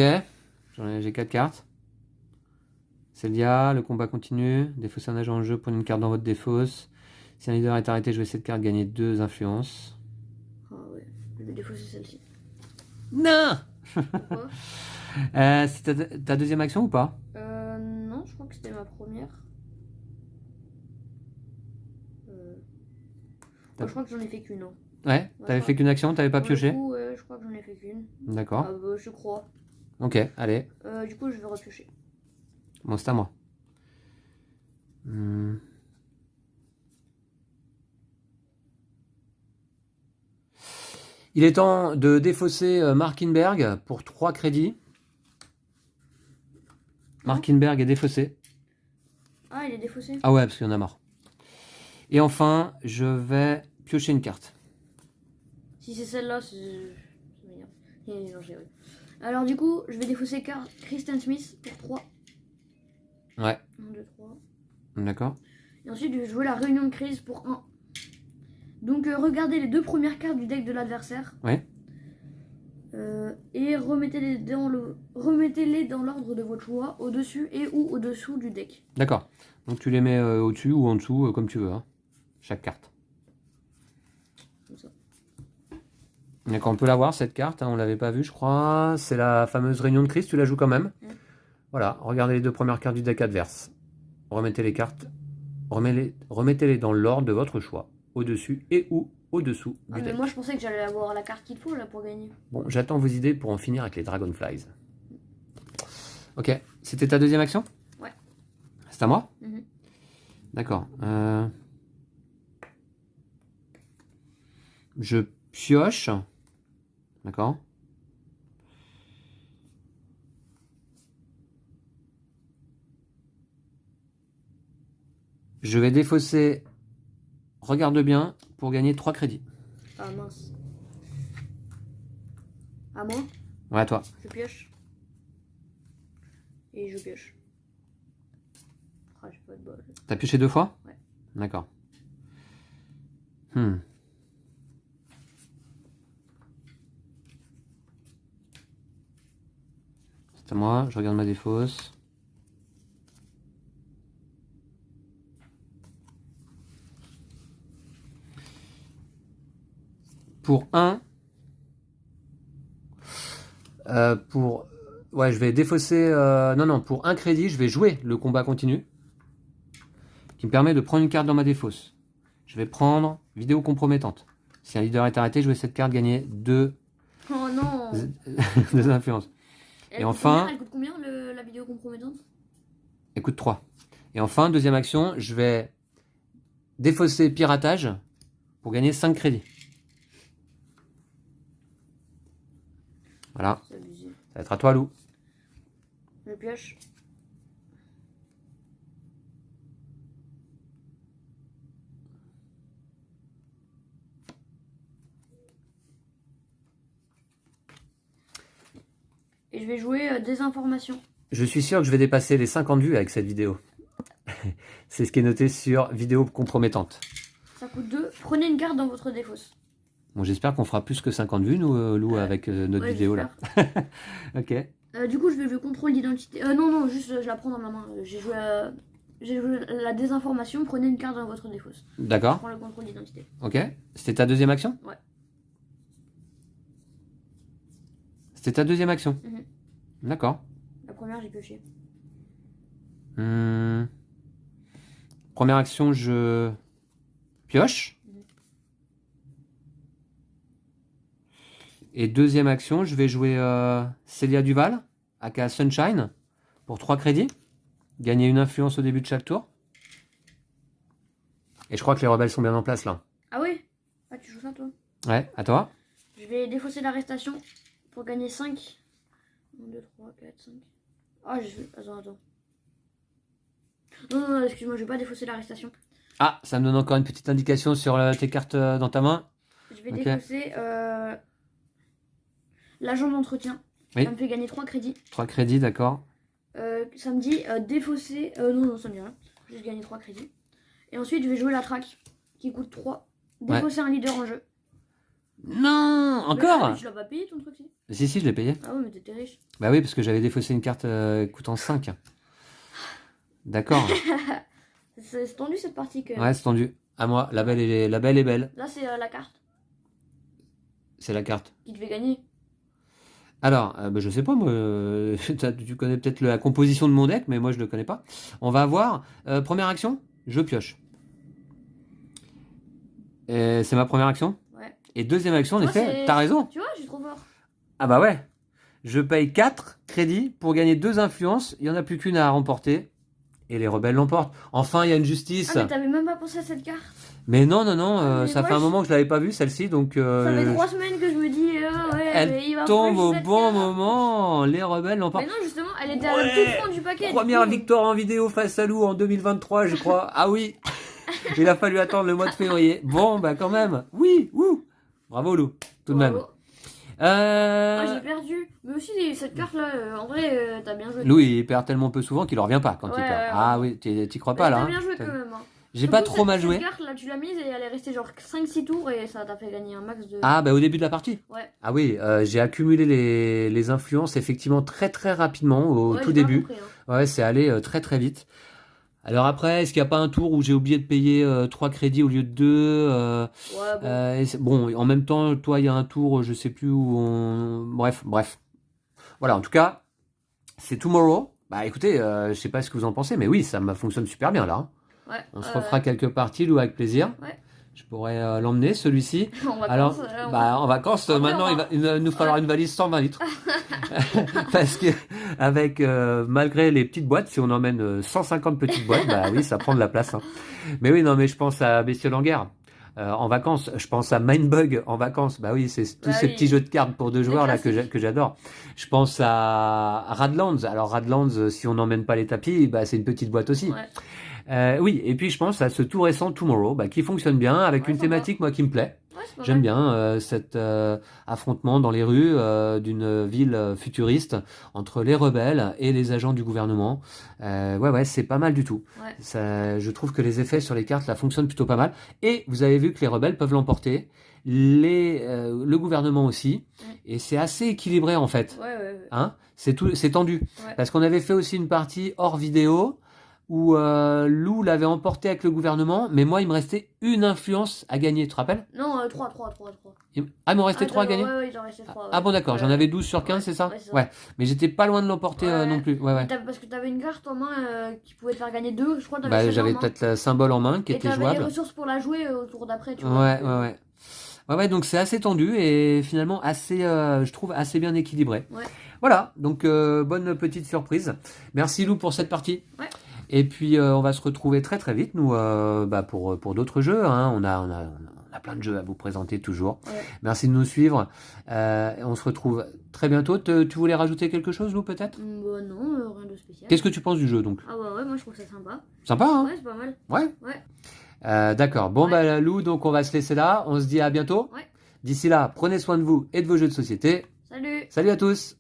j'ai 4 cartes. Célia, le combat continue. Défausser un agent en jeu, prenez une carte dans votre défausse. Si un leader est arrêté, jouez cette carte, gagnez 2 influences. Ah ouais, je vais défausser celle-ci. Non. Pourquoi? C'est ta deuxième action ou pas? Non, je crois que c'était ma première. Je crois que j'en ai fait qu'une. Hein. Ouais, t'avais fait qu'une action, t'avais pas pioché? Du coup, je crois que j'en ai fait qu'une. D'accord. Je crois. Ok, allez. Du coup, je vais repiocher. Bon, c'est à moi. Il est temps de défausser Markinberg pour 3 crédits. Markinberg est défaussé. Ah, il est défaussé? Ah ouais, parce qu'il y en a marre. Et enfin, je vais piocher une carte. Si c'est celle-là, c'est m'énerve. Alors du coup, je vais défausser Kristen Smith pour 3. Ouais. 1, 2, 3. D'accord. Et ensuite, je vais jouer la réunion de crise pour 1. Donc regardez les 2 premières cartes du deck de l'adversaire. Ouais. Et remettez-les dans l'ordre de votre choix, au-dessus et ou au-dessous du deck. D'accord. Donc tu les mets au-dessus ou en dessous, comme tu veux. Hein. Chaque carte. Comme ça. D'accord, on peut la voir cette carte, hein, on l'avait pas vue je crois. C'est la fameuse réunion de crise, tu la joues quand même. Voilà, regardez les 2 premières cartes du deck adverse. Remettez les cartes, remettez-les dans l'ordre de votre choix, au-dessus et ou au-dessous du deck. Mais moi je pensais que j'allais avoir la carte qu'il faut là pour gagner. Bon, j'attends vos idées pour en finir avec les Dragonflies. Ok, c'était ta deuxième action? Ouais. C'est à moi? D'accord. Je pioche. D'accord. Je vais défausser. Regarde bien pour gagner 3 crédits. Ah mince. À moi? Ouais, à toi. Je pioche. Et je pioche. Ah, j'ai pas de bol. T'as pioché 2 fois? Ouais. D'accord. C'est à moi, je regarde ma défausse. Pour 1, ouais, je vais défausser. Non, pour 1 crédit, je vais jouer le combat continu, qui me permet de prendre une carte dans ma défausse. Je vais prendre vidéo compromettante. Si un leader est arrêté, jouez cette carte, gagnez 2 Oh non. deux influences. Et enfin... Elle coûte combien la vidéo compromettante? Elle coûte 3. Et enfin, deuxième action, je vais défausser piratage pour gagner 5 crédits. Voilà. Ça va être à toi, Lou. Je pioche. Et je vais jouer désinformation. Je suis sûr que je vais dépasser les 50 vues avec cette vidéo. C'est ce qui est noté sur vidéo compromettante. Ça coûte 2. Prenez une carte dans votre défausse. Bon, j'espère qu'on fera plus que 50 vues, nous, Lou, avec notre vidéo là. Ok. Du coup, je vais jouer contrôle d'identité. Non, juste je la prends dans ma main. J'ai joué la désinformation. Prenez une carte dans votre défausse. D'accord. Je prends le contrôle d'identité. Ok. C'était ta deuxième action? Ouais. C'était ta deuxième action? D'accord. La première, j'ai pioché. Première action, je pioche. Et deuxième action, je vais jouer Célia Duval, aka Sunshine, pour 3 crédits. Gagner une influence au début de chaque tour. Et je crois que les rebelles sont bien en place là. Ah oui? Ah, tu joues ça toi? Ouais, à toi. Je vais défausser l'arrestation pour gagner 5. 1, 2, 3, 4, 5. Ah, attends. Non, excuse-moi, je vais pas défausser l'arrestation. Ah, ça me donne encore une petite indication sur tes cartes dans ta main. Je vais défausser l'agent d'entretien. Oui. Ça me fait gagner 3 crédits. 3 crédits, d'accord. Ça me dit défausser... non, ça me dit rien. Juste gagner 3 crédits. Et ensuite, je vais jouer la traque qui coûte 3. Défausser un leader en jeu. Non, encore. Tu l'as pas payé ton truc, si? Si, je l'ai payé. Ah ouais, mais t'étais riche. Bah oui, parce que j'avais défaussé une carte coûtant 5. D'accord. C'est tendu cette partie que... Ouais, c'est tendu. À moi, la belle est belle. Là, c'est la carte C'est la carte. qui te fait gagner. Alors, bah, je sais pas, moi, tu connais peut-être la composition de mon deck, mais moi je le connais pas. On va voir. Première action, je pioche. C'est ma première action. Ouais. Et deuxième action, en effet, t'as raison. Tu vois, je suis trop fort. Ah bah ouais. Je paye 4 crédits pour gagner 2 influences. Il n'y en a plus qu'une à remporter. Et les rebelles l'emportent. Enfin, il y a une justice. Ah, mais t'avais même pas pensé à cette carte. Mais non, ça moi, fait un moment que je l'avais pas vue, celle-ci, donc... ça fait 3 semaines que je me dis, ouais, elle mais il va tombe au cette bon carte. moment. Les rebelles l'emportent. Mais non, justement, elle était à la toute fin du paquet. Première victoire en vidéo face à Lou en 2023, je crois. Ah oui. Il a fallu attendre le mois de février. Bon, bah quand même. Oui, ouh. Bravo Lou, tout de même. Ah, j'ai perdu. Mais aussi, cette carte-là, en vrai, t'as bien joué. Lou, il perd tellement peu souvent qu'il en revient pas quand il perd. Ah oui, t'y crois pas là. T'as bien joué quand même. J'ai pas trop mal joué. Cette carte là, tu l'as mise et elle est restée genre 5-6 tours et ça t'a fait gagner un max de... Ah bah au début de la partie. Ouais. Ah oui, j'ai accumulé les influences effectivement très rapidement au tout début. Compris, hein. Ouais, c'est allé très vite. Alors après, est-ce qu'il n'y a pas un tour où j'ai oublié de payer 3 crédits au lieu de 2 Ouais, bon, en même temps, toi, il y a un tour, je sais plus où on... Bref. Voilà, en tout cas, c'est Tomorrow. Bah écoutez, je sais pas ce que vous en pensez, mais oui, ça fonctionne super bien là. Hein. Ouais, on se refera quelques parties, Lou, avec plaisir. Ouais. Je pourrais l'emmener, celui-ci. En vacances, maintenant, il va nous falloir une valise 120 litres. Parce que, avec, malgré les petites boîtes, si on emmène 150 petites boîtes, bah oui, ça prend de la place. Hein. Mais oui, non, mais je pense à Bestiole en guerre. En vacances, je pense à Mindbug en vacances. Bah oui, c'est tous ces petits jeux de cartes pour 2 joueurs là que j'adore. Je pense à Radlands. Alors Radlands, si on n'emmène pas les tapis, bah c'est une petite boîte aussi. Ouais. Oui, et puis je pense à ce tout récent Tomorrow, bah, qui fonctionne bien, avec une thématique moi qui me plaît. J'aime bien cet affrontement dans les rues d'une ville futuriste entre les rebelles et les agents du gouvernement. Ouais, c'est pas mal du tout. Ouais. Ça, je trouve que les effets sur les cartes là fonctionnent plutôt pas mal. Et vous avez vu que les rebelles peuvent l'emporter, le gouvernement aussi, et c'est assez équilibré en fait. Ouais. Hein, c'est tendu. Ouais. Parce qu'on avait fait aussi une partie hors vidéo. où Lou l'avait emporté avec le gouvernement, mais moi, il me restait une influence à gagner, tu te rappelles? Non, 3. Ah, il m'en restait 3 à gagner? Ouais, il en restait 3. Ah bon, d'accord, j'en avais 12 sur 15, c'est ça? Ouais, mais j'étais pas loin de l'emporter non plus. Ouais. Parce que t'avais une carte en main qui pouvait te faire gagner 2, je crois. Bah, j'avais peut-être le symbole en main qui était jouable. Et t'avais les ressources pour la jouer au tour d'après, tu vois. Ouais, donc c'est assez tendu et finalement assez, je trouve, assez bien équilibré. Ouais. Voilà, donc bonne petite surprise. Merci Lou pour cette partie. Ouais. Et puis on va se retrouver très très vite, nous, pour d'autres jeux. Hein. On a plein de jeux à vous présenter toujours. Ouais. Merci de nous suivre. On se retrouve très bientôt. Tu voulais rajouter quelque chose, Lou, peut-être? Non, rien de spécial. Qu'est-ce que tu penses du jeu, donc? Ah ouais, moi je trouve ça sympa. Sympa, hein? Ouais, c'est pas mal. Ouais. D'accord. Bon, Lou, donc on va se laisser là. On se dit à bientôt. Ouais. D'ici là, prenez soin de vous et de vos jeux de société. Salut. Salut à tous.